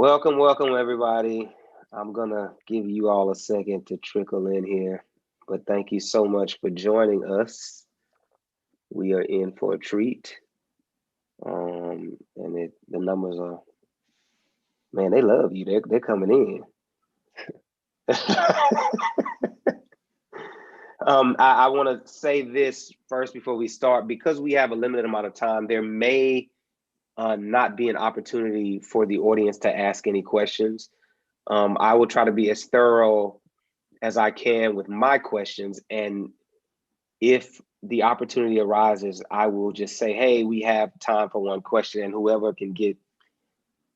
Welcome everybody. I'm gonna give you all a second to trickle in here, but thank you so much for joining us. We are in for a treat. The numbers are, man, they love you. They're coming in. I want to say this first before we start, because we have a limited amount of time. There may not be an opportunity for the audience to ask any questions. I will try to be as thorough as I can with my questions, and if the opportunity arises, I will just say, hey, we have time for one question, and whoever can get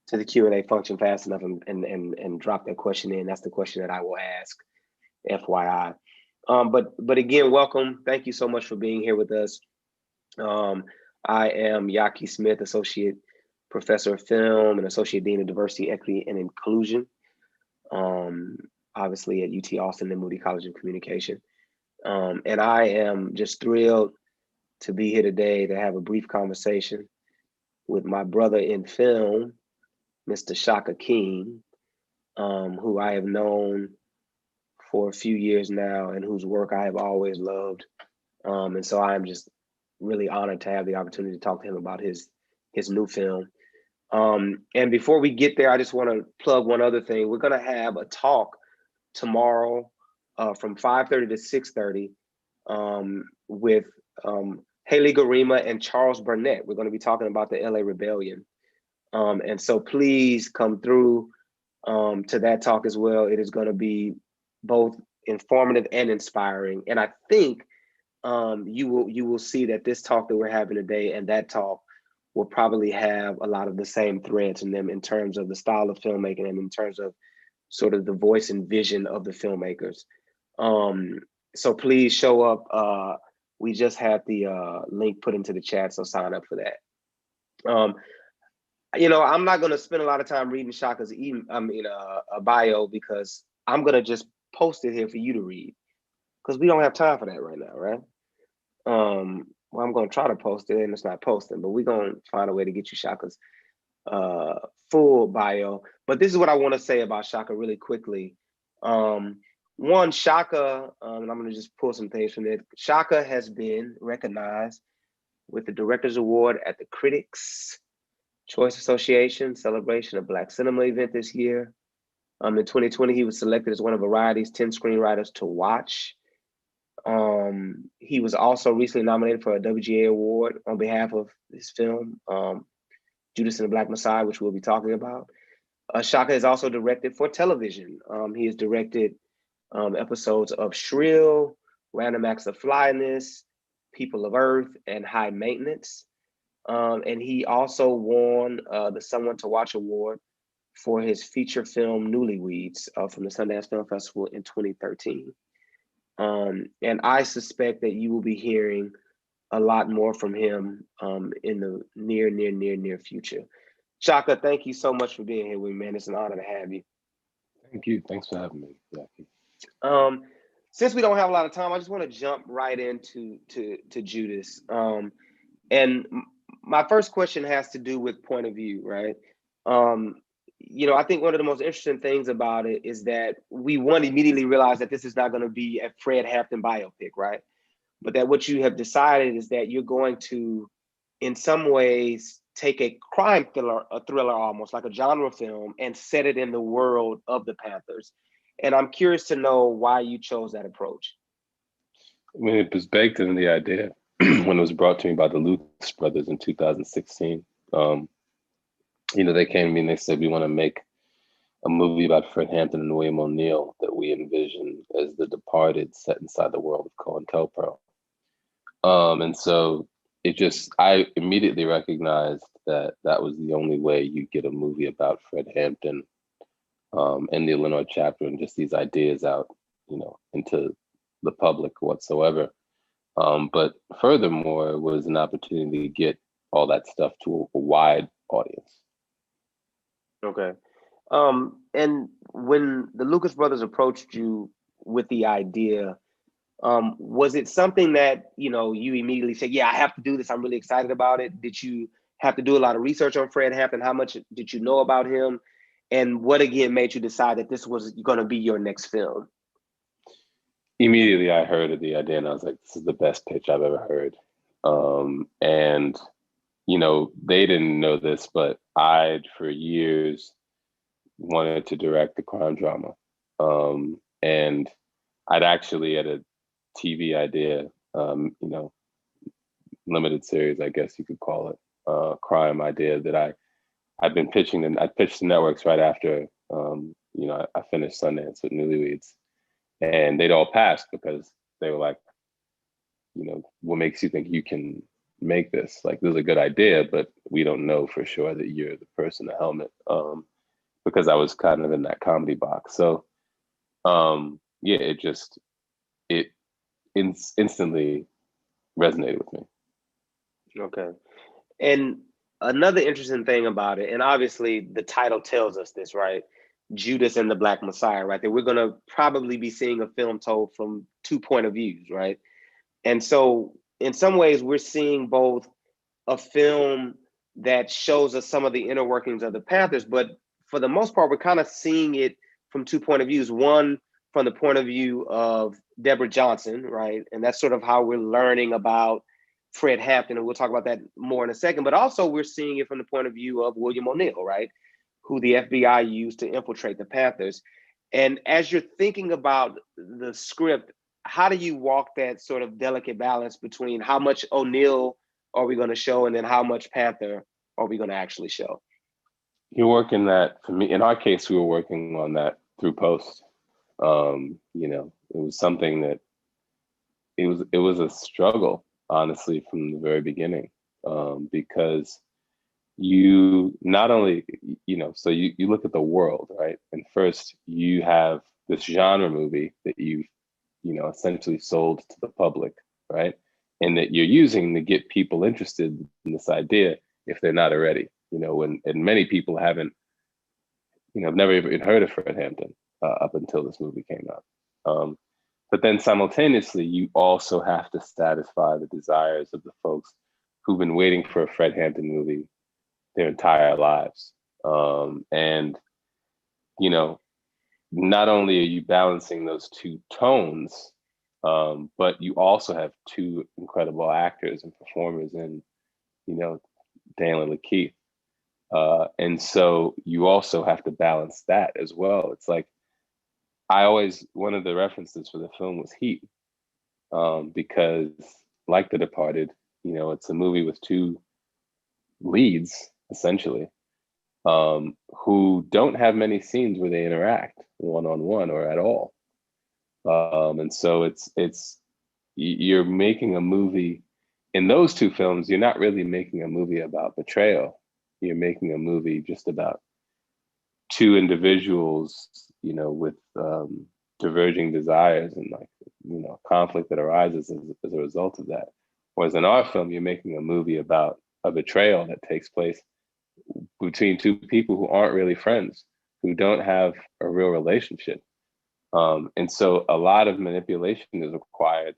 to the Q&A function fast enough and drop that question in, that's the question that I will ask, FYI. But again, welcome. Thank you so much for being here with us. I am Yaki Smith, Associate Professor of Film and Associate Dean of Diversity, Equity, and Inclusion, obviously at UT Austin and Moody College of Communication. And I am just thrilled to be here today to have a brief conversation with my brother in film, Mr. Shaka King, who I have known for a few years now and whose work I have always loved. And so I am just really honored to have the opportunity to talk to him about his new film. And before we get there, I just want to plug one other thing. We're going to have a talk tomorrow from 5:30 to 6:30 with Haley Garima and Charles Burnett. We're going to be talking about the LA Rebellion. And so please come through to that talk as well. It is going to be both informative and inspiring. And I think you will see that this talk that we're having today and that talk will probably have a lot of the same threads in them in terms of the style of filmmaking and in terms of sort of the voice and vision of the filmmakers. So please show up. We just had the link put into the chat, so sign up for that. I'm not going to spend a lot of time reading Shaka's bio, because I'm going to just post it here for you to read, because we don't have time for that right now, right? Well, I'm going to try to post it, and it's not posting, but we're going to find a way to get you Shaka's full bio. But this is what I want to say about Shaka really quickly. One, Shaka, and I'm going to just pull some things from it. Shaka has been recognized with the Directors Award at the Critics Choice Association Celebration of Black Cinema event this year. In 2020, he was selected as one of Variety's 10 screenwriters to watch. He was also recently nominated for a WGA award on behalf of his film, Judas and the Black Messiah, which we'll be talking about. Shaka is also directed for television. He has directed episodes of Shrill, Random Acts of Flyness, People of Earth, and High Maintenance. And he also won the Someone to Watch Award for his feature film Newlyweds from the Sundance Film Festival in 2013. And I suspect that you will be hearing a lot more from him in the near future. Shaka, thank you so much for being here with me, man. It's an honor to have you. Thank you. Thanks for having me, Jackie. Since we don't have a lot of time, I just want to jump right into Judas. And my first question has to do with point of view, right? I think one of the most interesting things about it is that we immediately realize that this is not going to be a Fred Hampton biopic, right? But that what you have decided is that you're going to, in some ways, take a crime thriller almost like a genre film, and set it in the world of the Panthers. And I'm curious to know why you chose that approach. I mean, it was baked in the idea when it was brought to me by the Lucas brothers in 2016. They came to me and they said, we want to make a movie about Fred Hampton and William O'Neill that we envision as the departed set inside the world of COINTELPRO. And so I immediately recognized that that was the only way you get a movie about Fred Hampton and the Illinois chapter and just these ideas out, into the public whatsoever. But furthermore, it was an opportunity to get all that stuff to a wide audience. Okay. And when the Lucas brothers approached you with the idea, was it something that, you immediately said, yeah, I have to do this, I'm really excited about it? Did you have to do a lot of research on Fred Hampton? How much did you know about him? And what again made you decide that this was going to be your next film? Immediately I heard of the idea and I was like, this is the best pitch I've ever heard. And you know, they didn't know this, but I'd for years wanted to direct a crime drama. And I'd actually had a TV idea, you know, limited series, I guess you could call it, crime idea that I'd been pitching, and I pitched the networks right after, you know, I finished Sundance with Newlyweds, and they'd all passed because they were like, you know, what makes you think you can make this? Like, this is a good idea, but we don't know for sure that you're the person in the helmet, because I was kind of in that comedy box. So, yeah, it instantly resonated with me. Okay. And another interesting thing about it, and obviously the title tells us this, right? Judas and the Black Messiah, right? That we're going to probably be seeing a film told from two point of views, right? And so in some ways, we're seeing both a film that shows us some of the inner workings of the Panthers, but for the most part, we're kind of seeing it from two point of views. One, from the point of view of Deborah Johnson, right? And that's sort of how we're learning about Fred Hampton, and we'll talk about that more in a second. But also, we're seeing it from the point of view of William O'Neill, right? Who the FBI used to infiltrate the Panthers. And as you're thinking about the script, how do you walk that sort of delicate balance between how much O'Neill are we going to show and then how much Panther are we going to actually show? You're working that, for me, in our case, we were working on that through post. You know, it was something that it was a struggle, honestly, from the very beginning, because you not only, you know, so you look at the world, right? And first you have this genre movie that you know, essentially sold to the public, right? And that you're using to get people interested in this idea if they're not already, you know, and many people haven't, you know, never even heard of Fred Hampton up until this movie came out. But then simultaneously, you also have to satisfy the desires of the folks who've been waiting for a Fred Hampton movie their entire lives. And, you know, not only are you balancing those two tones, but you also have two incredible actors and performers in, you know, Daniel and Lakeith. And so you also have to balance that as well. It's like, one of the references for the film was Heat, because like The Departed, you know, it's a movie with two leads, essentially, who don't have many scenes where they interact one on one or at all. And so you're making a movie in those two films. You're not really making a movie about betrayal. You're making a movie just about two individuals, you know, with diverging desires and, like, you know, conflict that arises as a result of that. Whereas in our film, you're making a movie about a betrayal that takes place between two people who aren't really friends, who don't have a real relationship. And so a lot of manipulation is required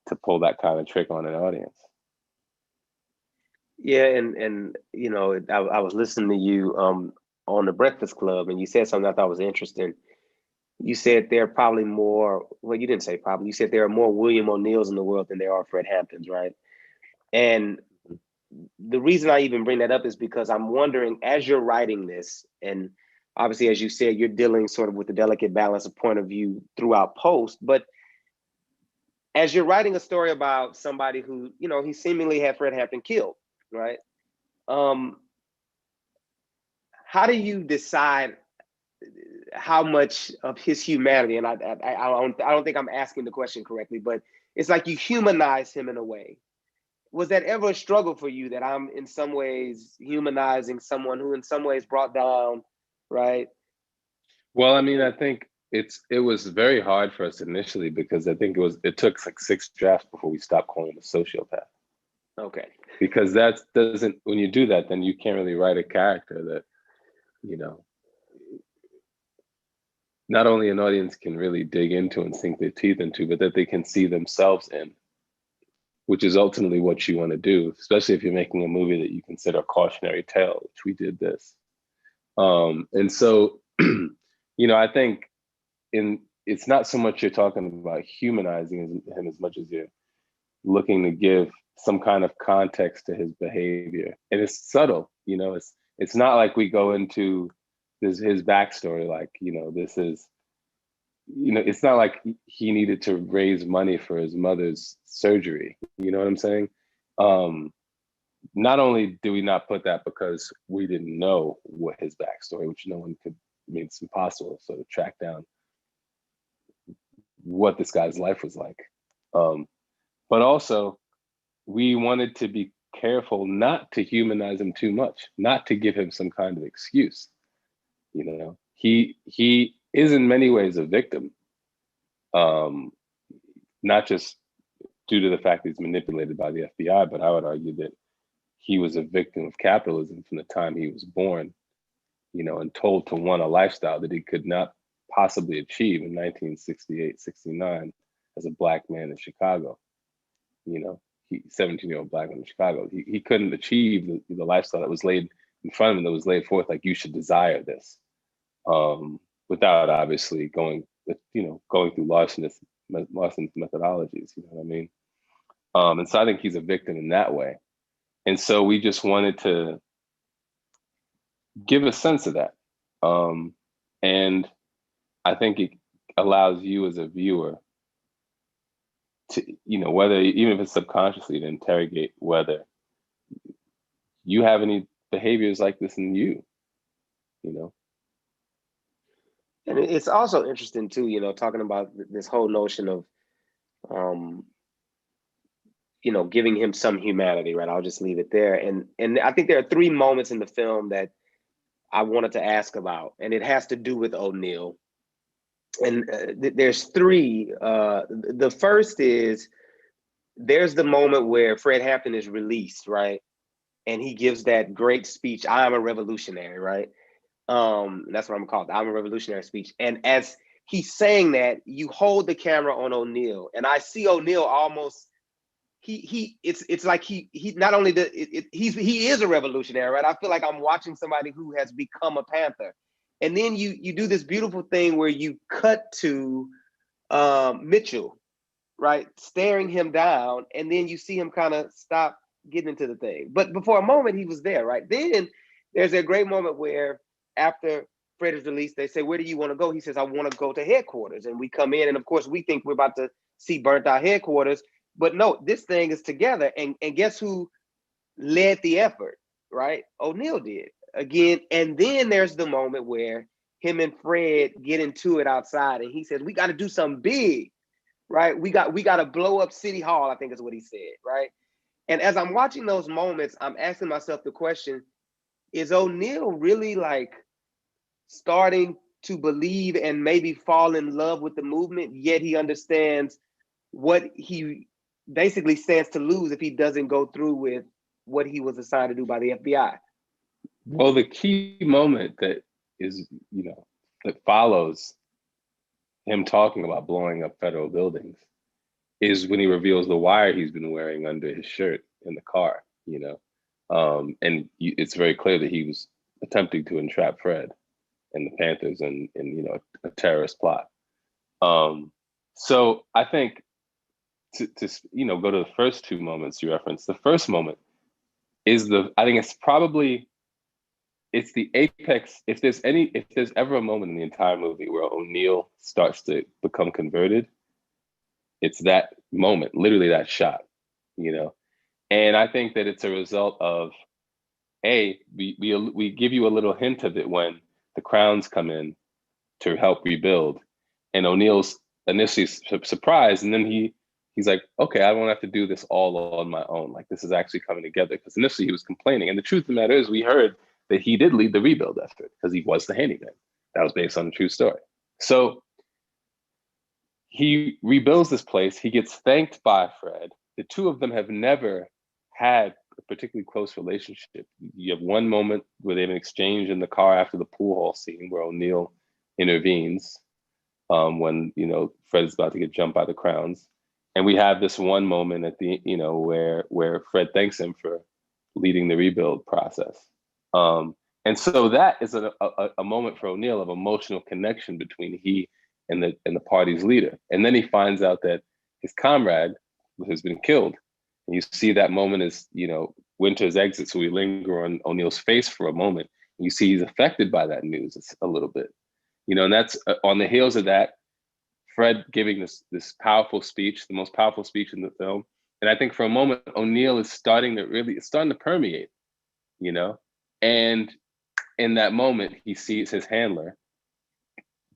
to pull that kind of trick on an audience. Yeah, and you know, I was listening to you on the Breakfast Club, and you said something I thought was interesting. You said there are probably more. Well, you didn't say probably. You said there are more William O'Neills in the world than there are Fred Hamptons, right? And the reason I even bring that up is because I'm wondering, as you're writing this, and obviously, as you said, you're dealing sort of with the delicate balance of point of view throughout post, but as you're writing a story about somebody who, you know, he seemingly had Fred Hampton killed, right? Um, how do you decide how much of his humanity? And I don't think I'm asking the question correctly, but it's like you humanize him in a way. Was that ever a struggle for you, that I'm in some ways humanizing someone who in some ways brought down, right? Well, I mean, I think it was very hard for us initially because I think it took like 6 drafts before we stopped calling him a sociopath. Okay. Because that doesn't, when you do that, then you can't really write a character that, you know, not only an audience can really dig into and sink their teeth into, but that they can see themselves in, which is ultimately what you want to do, especially if you're making a movie that you consider a cautionary tale, which we did this. And so, I think it's not so much you're talking about humanizing him as much as you're looking to give some kind of context to his behavior. And it's subtle, it's not like we go into his backstory, like, this is, it's not like he needed to raise money for his mother's surgery. You know what I'm saying? Not only do we not put that because we didn't know what his backstory, which no one could, it's impossible to sort of track down what this guy's life was like. But also, we wanted to be careful not to humanize him too much, not to give him some kind of excuse. He is in many ways a victim, not just due to the fact that he's manipulated by the FBI, but I would argue that he was a victim of capitalism from the time he was born, and told to want a lifestyle that he could not possibly achieve in 1968, 69 as a Black man in Chicago. 17-year-old Black man in Chicago. He couldn't achieve the lifestyle that was laid in front of him, that was laid forth like, you should desire this, without obviously going through larcenous methodologies, you know what I mean? And so I think he's a victim in that way. And so we just wanted to give a sense of that. And I think it allows you as a viewer to, whether, even if it's subconsciously, to interrogate whether you have any behaviors like this in you. And it's also interesting too, talking about this whole notion of, giving him some humanity, right? I'll just leave it there. And I think there are three moments in the film that I wanted to ask about, and it has to do with O'Neill. And there's three. The first is, there's the moment where Fred Hampton is released, right? And he gives that great speech, "I am a revolutionary," right? That's what I'm called, "I'm a revolutionary" speech. And as he's saying that, you hold the camera on O'Neill, and I see O'Neill almost, it's like he not only he is a revolutionary, right? I feel like I'm watching somebody who has become a Panther. And then you do this beautiful thing where you cut to Mitchell, right, staring him down, and then you see him kind of stop getting into the thing. But before a moment, he was there, right? Then there's a great moment where, after Fred is released, they say, "Where do you want to go?" He says, "I want to go to headquarters." And we come in, and of course, we think we're about to see burnt out headquarters. But no, this thing is together. And guess who led the effort, right? O'Neill did again. And then there's the moment where him and Fred get into it outside, and he says, "We got to do something big, right? We got to blow up City Hall," I think is what he said, right? And as I'm watching those moments, I'm asking myself the question, is O'Neill really like starting to believe and maybe fall in love with the movement, yet he understands what he basically stands to lose if he doesn't go through with what he was assigned to do by the FBI? Well, the key moment that is, that follows him talking about blowing up federal buildings is when he reveals the wire he's been wearing under his shirt in the car, and it's very clear that he was attempting to entrap Fred and the Panthers and a terrorist plot. So I think to go to the first two moments you referenced. The first moment is I think it's the apex. If there's ever a moment in the entire movie where O'Neill starts to become converted, it's that moment, literally that shot, And I think that it's a result of, we give you a little hint of it when the Crowns come in to help rebuild, and O'Neill's initially surprised, and then he's like, "Okay, I won't have to do this all on my own. Like, this is actually coming together." Because initially he was complaining, and the truth of the matter is, we heard that he did lead the rebuild effort because he was the handyman. That was based on a true story. So he rebuilds this place. He gets thanked by Fred. The two of them have never had a particularly close relationship. You have one moment where they have an exchange in the car after the pool hall scene where O'Neill intervenes when Fred is about to get jumped by the Crowns, and we have this one moment at the where Fred thanks him for leading the rebuild process, And so that is a moment for O'Neill of emotional connection between he and the party's leader. And then he finds out that his comrade has been killed. And you see that moment as, Winter's exit. So we linger on O'Neill's face for a moment. And you see he's affected by that news a little bit. And that's on the heels of that, Fred giving this powerful speech, the most powerful speech in the film. And I think for a moment, O'Neill is starting to permeate, and in that moment, he sees his handler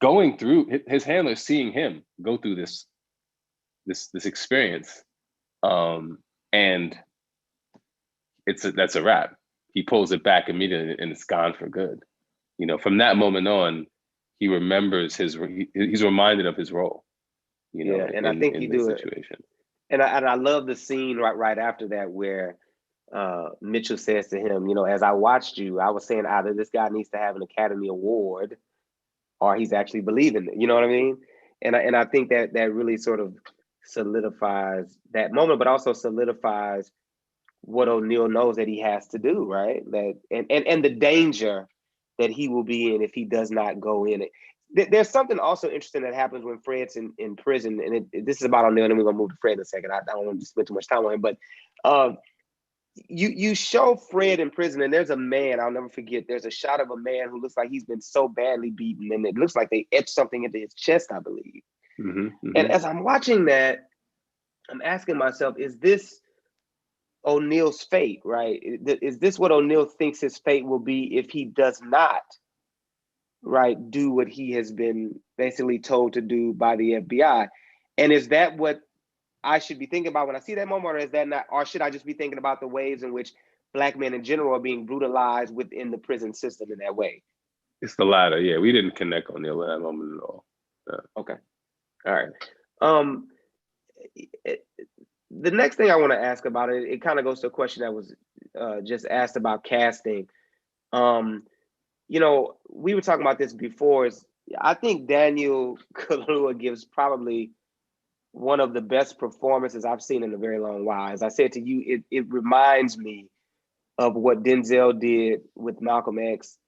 going through, his handler seeing him go through this experience. And that's a wrap. He pulls it back immediately and it's gone for good. From that moment on, he remembers he's reminded of his role, and I think you do situation. And I love the scene right after that where Mitchell says to him, as I watched you, I was saying either this guy needs to have an Academy Award or he's actually believing it. You know what I mean? And I think that really sort of solidifies that moment, but also solidifies what O'Neill knows that he has to do, right? That and the danger that he will be in if he does not go in it. There's something also interesting that happens when Fred's in prison, and this is about O'Neill, and then we're gonna move to Fred in a second. I don't want to spend too much time on him, but you show Fred in prison, and there's a man, I'll never forget, there's a shot of a man who looks like he's been so badly beaten, and it looks like they etched something into his chest, I believe. Mm-hmm, mm-hmm. And as I'm watching that, I'm asking myself, is this O'Neill's fate, right? Is this what O'Neill thinks his fate will be if he does not, right, do what he has been basically told to do by the FBI? And is that what I should be thinking about when I see that moment, or is that not, or should I just be thinking about the ways in which Black men in general are being brutalized within the prison system in that way? It's the latter. Yeah, we didn't connect O'Neill at that moment at all. Okay. All right. The next thing I want to ask about it kind of goes to a question that was just asked about casting. We were talking about this before. I think Daniel Kaluuya gives probably one of the best performances I've seen in a very long while. As I said to you, it reminds me of what Denzel did with Malcolm X.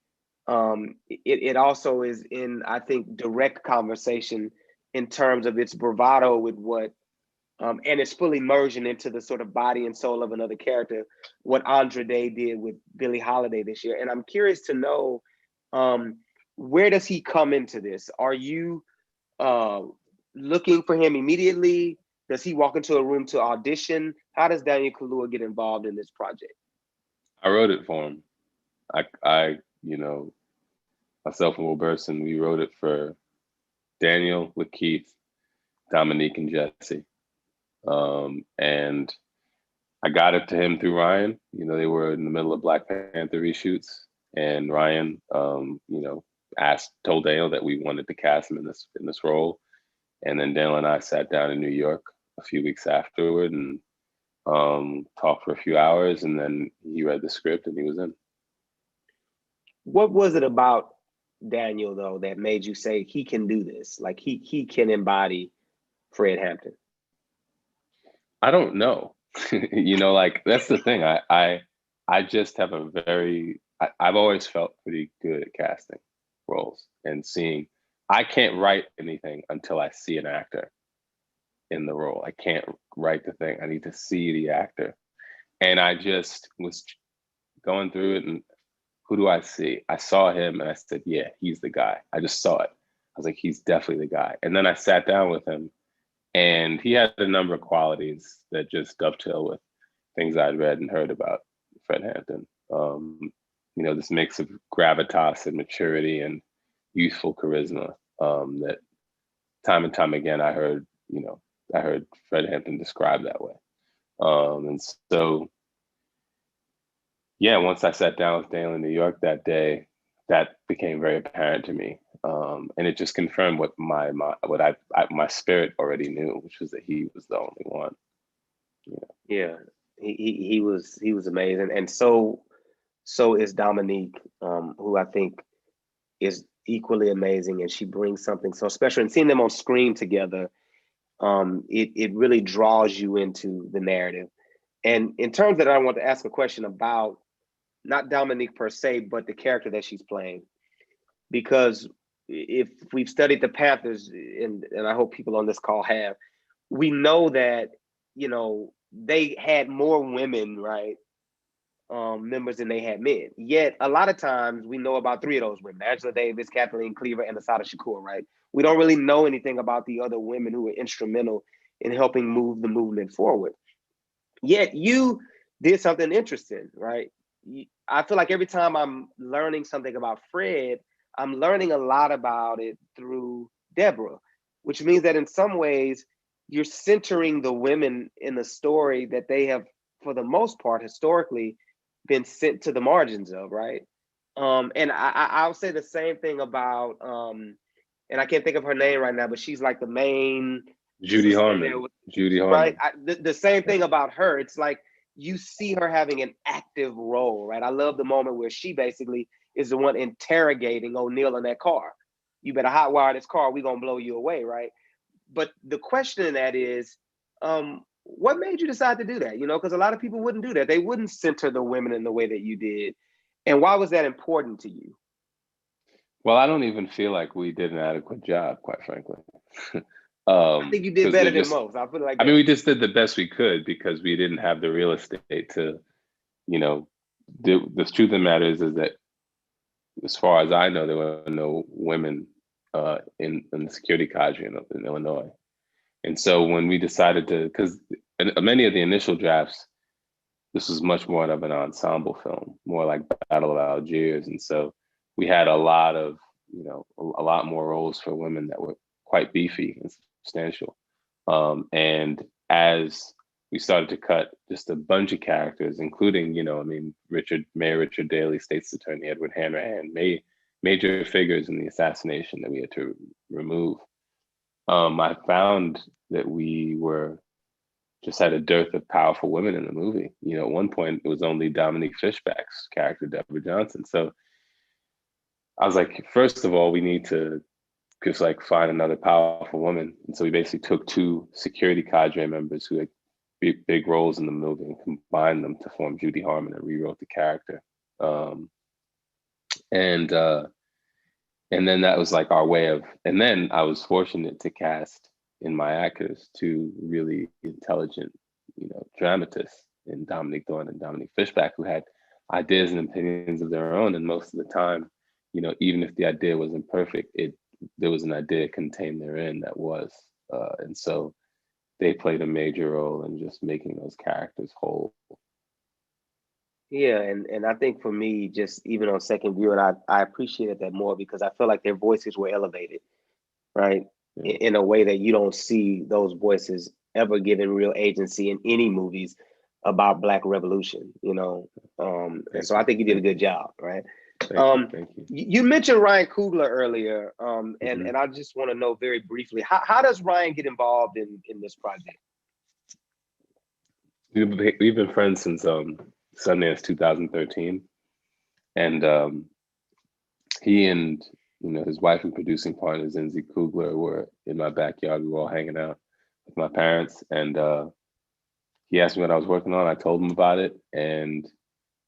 It also is in, I think, direct conversation in terms of its bravado with what, and it's fully merging into the sort of body and soul of another character, what Andra Day did with Billie Holiday this year. And I'm curious to know, where does he come into this? Are you looking for him immediately? Does he walk into a room to audition? How does Daniel Kaluuya get involved in this project? I wrote it for him. I myself and Will Burson, we wrote it for Daniel, Lakeith, Dominique, and Jesse. And I got it to him through Ryan. They were in the middle of Black Panther reshoots, and Ryan, told Daniel that we wanted to cast him in this role. And then Daniel and I sat down in New York a few weeks afterward and talked for a few hours, and then he read the script and he was in. What was it about Daniel, though, that made you say he can do this? Like he can embody Fred Hampton? I don't know. That's the thing. I just have I've always felt pretty good at casting roles and seeing. I can't write anything until I see an actor in the role. I can't write the thing. I need to see the actor. And I just was going through it, and who do I see? I saw him and I said, yeah, he's the guy. I just saw it. I was like, he's definitely the guy. And then I sat down with him, and he had a number of qualities that just dovetail with things I'd read and heard about Fred Hampton. This mix of gravitas and maturity and youthful charisma that time and time again I heard Fred Hampton described that way. And so, yeah, once I sat down with Daniel in New York that day, that became very apparent to me. And it just confirmed what my spirit already knew, which was that he was the only one. Yeah, he was amazing, and so is Dominique, who I think is equally amazing, and she brings something so special. And seeing them on screen together, it really draws you into the narrative. And in terms of that, I want to ask a question about not Dominique per se, but the character that she's playing. Because if we've studied the Panthers, and I hope people on this call have, we know that, you know, they had more women, right, members than they had men. Yet a lot of times we know about three of those women: Angela Davis, Kathleen Cleaver, and Asada Shakur, right? We don't really know anything about the other women who were instrumental in helping move the movement forward. Yet you did something interesting, right? I feel like every time I'm learning something about Fred, I'm learning a lot about it through Deborah, which means that in some ways you're centering the women in the story that they have, for the most part, historically been sent to the margins of, right? And I'll say the same thing about, and I can't think of her name right now, but she's like the main Judy sister there, Harmon. Judy right? Harmon. The same thing about her. It's like you see her having an active role, right? I love the moment where she basically is the one interrogating O'Neill in that car. You better hotwire this car, we're gonna blow you away, right? But the question in that is, what made you decide to do that? You know, because a lot of people wouldn't do that. They wouldn't center the women in the way that you did. And why was that important to you? Well, I don't even feel like we did an adequate job, quite frankly. I think you did Because better they're than just, most. I feel like I mean, that. we just did the best we could because we didn't have the real estate to, you know, the truth of the matter is that as far as I know, there were no women in the security cadre in Illinois. And so when we decided to, because many of the initial drafts, this was much more of an ensemble film, more like Battle of Algiers. And so we had a lot of, you know, a lot more roles for women that were quite beefy and substantial. And as we started to cut just a bunch of characters, including, you know, I mean, Mayor Richard Daley, State's Attorney Edward Hanrahan, major figures in the assassination that we had to remove. I found that we were just had a dearth of powerful women in the movie. You know, at one point it was only Dominique Fishback's character, Deborah Johnson. So I was like, first of all, we need to just like find another powerful woman. And so we basically took two security cadre members who had big roles in the movie and combined them to form Judy Harmon and rewrote the character. Um, and and then that was like our way of, and then I was fortunate to cast in my actors two really intelligent, you know, dramatists in Dominique Thorne and Dominique Fishback, who had ideas and opinions of their own. And most of the time, you know, even if the idea wasn't perfect, there was an idea contained therein that was. And so they played a major role in just making those characters whole. Yeah, and I think for me, just even on second view, and I appreciated that more because I feel like their voices were elevated, right? Yeah, In a way that you don't see those voices ever given real agency in any movies about Black revolution, you know. And thank so I you, think you did a good job, right? thank you, thank you. You mentioned Ryan Coogler earlier, Mm-hmm. and I just want to know very briefly, how does Ryan get involved in this project? We've been friends since Sundance 2013, and he and, you know, his wife and producing partner Zinzi Kugler were in my backyard. We were all hanging out with my parents, and he asked me what I was working on. I told him about it, and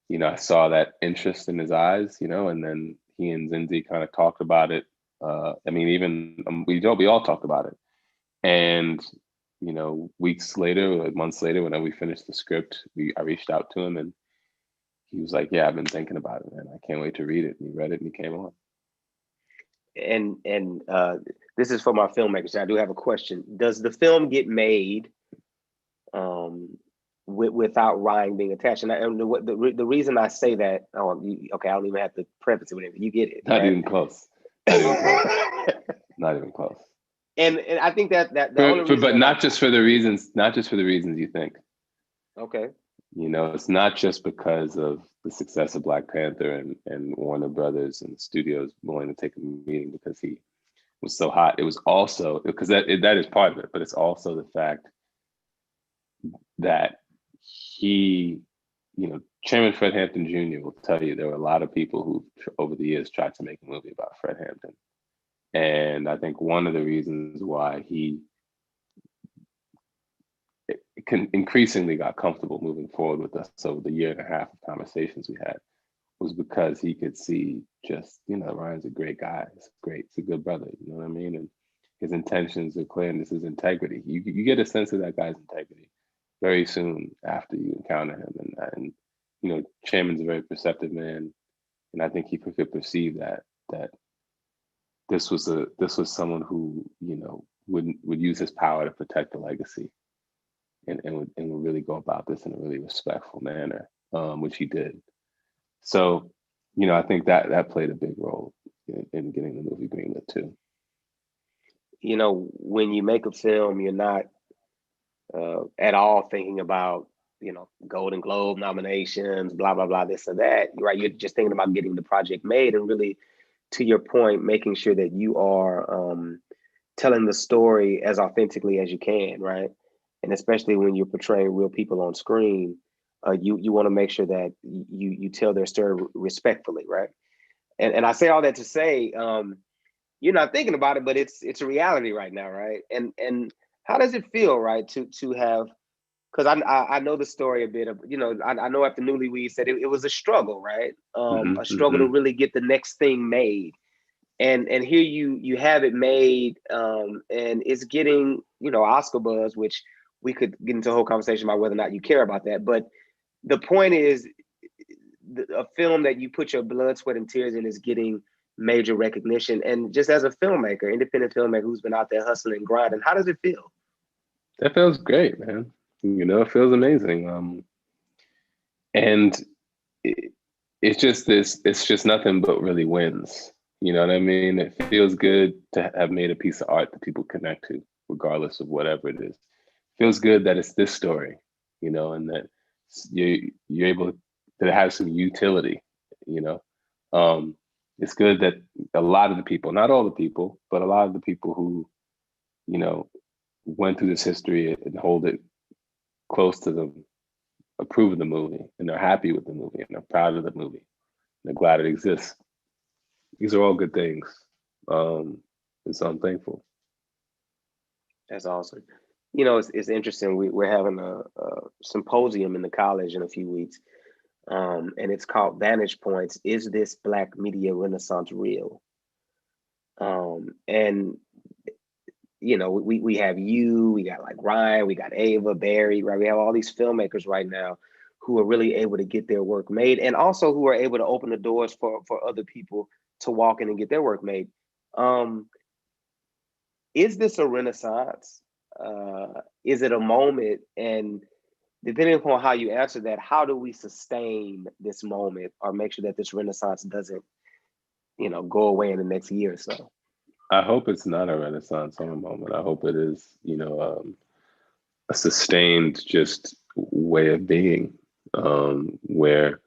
you know, I saw that interest in his eyes, you know, and then he and Zinzi kind of talked about it. I mean, even we all talked about it, and you know, weeks later, like months later, whenever we finished the script, I reached out to him, and he was like, "Yeah, I've been thinking about it, man. I can't wait to read it." And he read it, and he came on. And this is for my filmmakers. I do have a question. Does the film get made without Ryan being attached? And the reason I say that, okay, I don't even have to preface it with anything. You get it, Not right? even close. Not even close. Not even close. And I think that the only reason But that not just for the reasons, not just for the reasons you think. okay. You know, it's not just because of the success of Black Panther and Warner Brothers and studios willing to take a meeting because he was so hot. It was also because that is part of it, but it's also the fact that he, you know, Chairman Fred Hampton Jr. will tell you there were a lot of people who over the years tried to make a movie about Fred Hampton. And I think one of the reasons why he increasingly got comfortable moving forward with us over the year and a half of conversations we had was because he could see just, Ryan's a great guy. He's a good brother, you know what I mean? And his intentions are clear, and this is integrity. You get a sense of that guy's integrity very soon after you encounter him. And Chairman's a very perceptive man, and I think he could perceive that this was someone who, would use his power to protect the legacy, and would really go about this in a really respectful manner, which he did. So, I think that played a big role in getting the movie greenlit too. When you make a film, you're not at all thinking about, Golden Globe nominations, blah, blah, blah, this or that, right? You're just thinking about getting the project made, and really, to your point, making sure that you are telling the story as authentically as you can, right? And especially when you're portraying real people on screen, you want to make sure that you tell their story respectfully, right? And I say all that to say, you're not thinking about it, but it's a reality right now, right? And how does it feel, right, to have? Because I know the story a bit of, I know after Newlywed said it was a struggle, right? A struggle to really get the next thing made, and here you have it made, and it's getting Oscar buzz, which we could get into a whole conversation about whether or not you care about that. But the point is, a film that you put your blood, sweat, and tears in is getting major recognition. And just as a filmmaker, independent filmmaker who's been out there hustling and grinding, how does it feel? That feels great, man. It feels amazing. And it's just nothing but really wins. You know what I mean? It feels good to have made a piece of art that people connect to, regardless of whatever it is. It feels good that it's this story, and that you're able to have some utility, you know. It's good that a lot of the people, not all the people, but a lot of the people who, went through this history and hold it close to them, approve of the movie, and they're happy with the movie, and they're proud of the movie, and they're glad it exists. These are all good things. And so I'm thankful. That's awesome. It's interesting. We're having a symposium in the college in a few weeks, and it's called Vantage Points. Is this Black media renaissance real? And we have we got like Ryan, we got Ava, Barry, right? We have all these filmmakers right now who are really able to get their work made, and also who are able to open the doors for other people to walk in and get their work made. Is this a renaissance? Is it a moment? And depending upon how you answer that, how do we sustain this moment or make sure that this renaissance doesn't, go away in the next year or so? I hope it's not a renaissance or a moment. I hope it is, a sustained just way of being, where,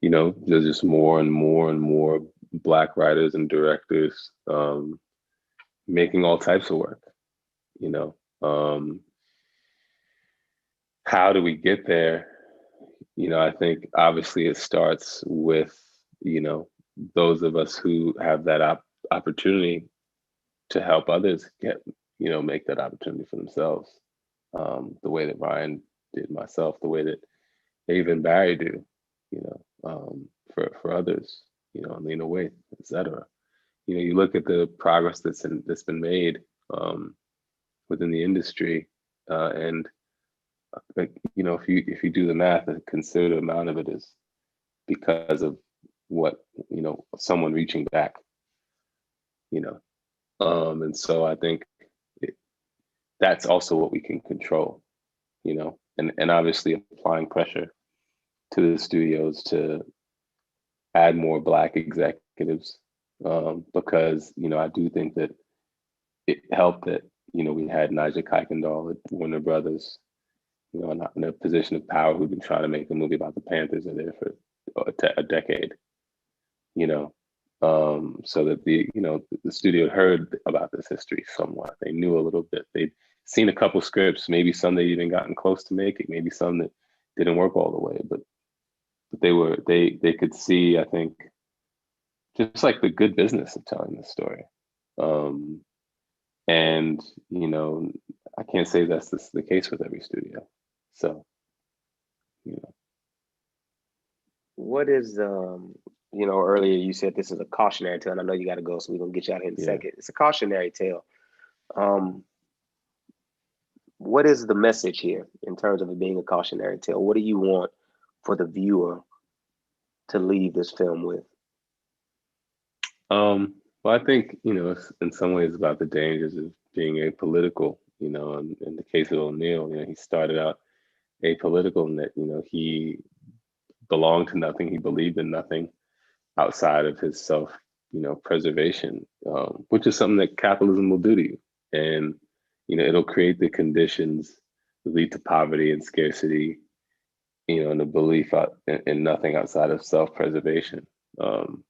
there's just more and more and more Black writers and directors making all types of work, you know. How do we get there? I think obviously it starts with, those of us who have that opportunity to help others make that opportunity for themselves. The way that Ryan did, myself, the way that Ava and Barry do, for others, Lena Waithe, etc. You look at the progress that's been made within the industry, and if you do the math, a considerable amount of it is because of what someone reaching back, and so I think that's also what we can control, and obviously applying pressure to the studios to add more Black executives, because I do think that it helped that we had Nigel Kuykendall at Warner Brothers, in a position of power, who've been trying to make a movie about the Panthers are there for a decade, so that the studio heard about this history somewhat. They knew a little bit. They'd seen a couple scripts, maybe some they even gotten close to making, maybe some that didn't work all the way, but they could see, I think, just like the good business of telling this story. And I can't say that's the case with every studio. So, what is earlier you said this is a cautionary tale, and I know you got to go, so we're gonna get you out of here in a Yeah. second. It's a cautionary tale. Um, what is the message here in terms of it being a cautionary tale? What do you want for the viewer to leave this film with? Well, I think, it's in some ways about the dangers of being apolitical. In the case of O'Neill, he started out apolitical in that, he belonged to nothing, he believed in nothing outside of his self, preservation, which is something that capitalism will do to you. And, it'll create the conditions that lead to poverty and scarcity, and the belief in nothing outside of self-preservation. And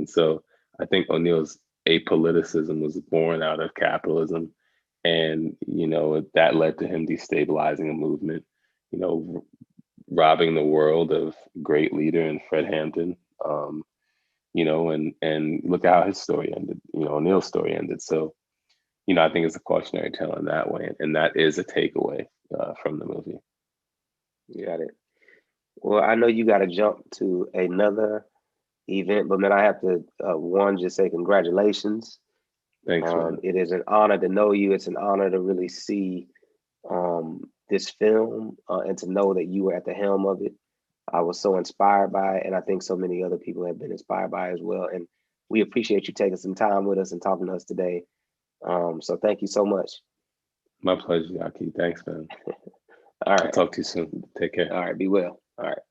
so I think O'Neill's apoliticism was born out of capitalism. And, that led to him destabilizing a movement, you know, robbing the world of a great leader in Fred Hampton. And look at how his story ended, O'Neill's story ended. So, I think it's a cautionary tale in that way. And that is a takeaway from the movie. You got it. Well, I know you got to jump to another event, but man, I have to one just say congratulations. Thanks, man. It is an honor to know you. It's an honor to really see this film and to know that you were at the helm of it. I was so inspired by it, and I think so many other people have been inspired by it as well. And we appreciate you taking some time with us and talking to us today. So thank you so much. My pleasure, Yaki. Thanks, man. All I'll right. talk to you soon. Take care. All right. Be well. All right. You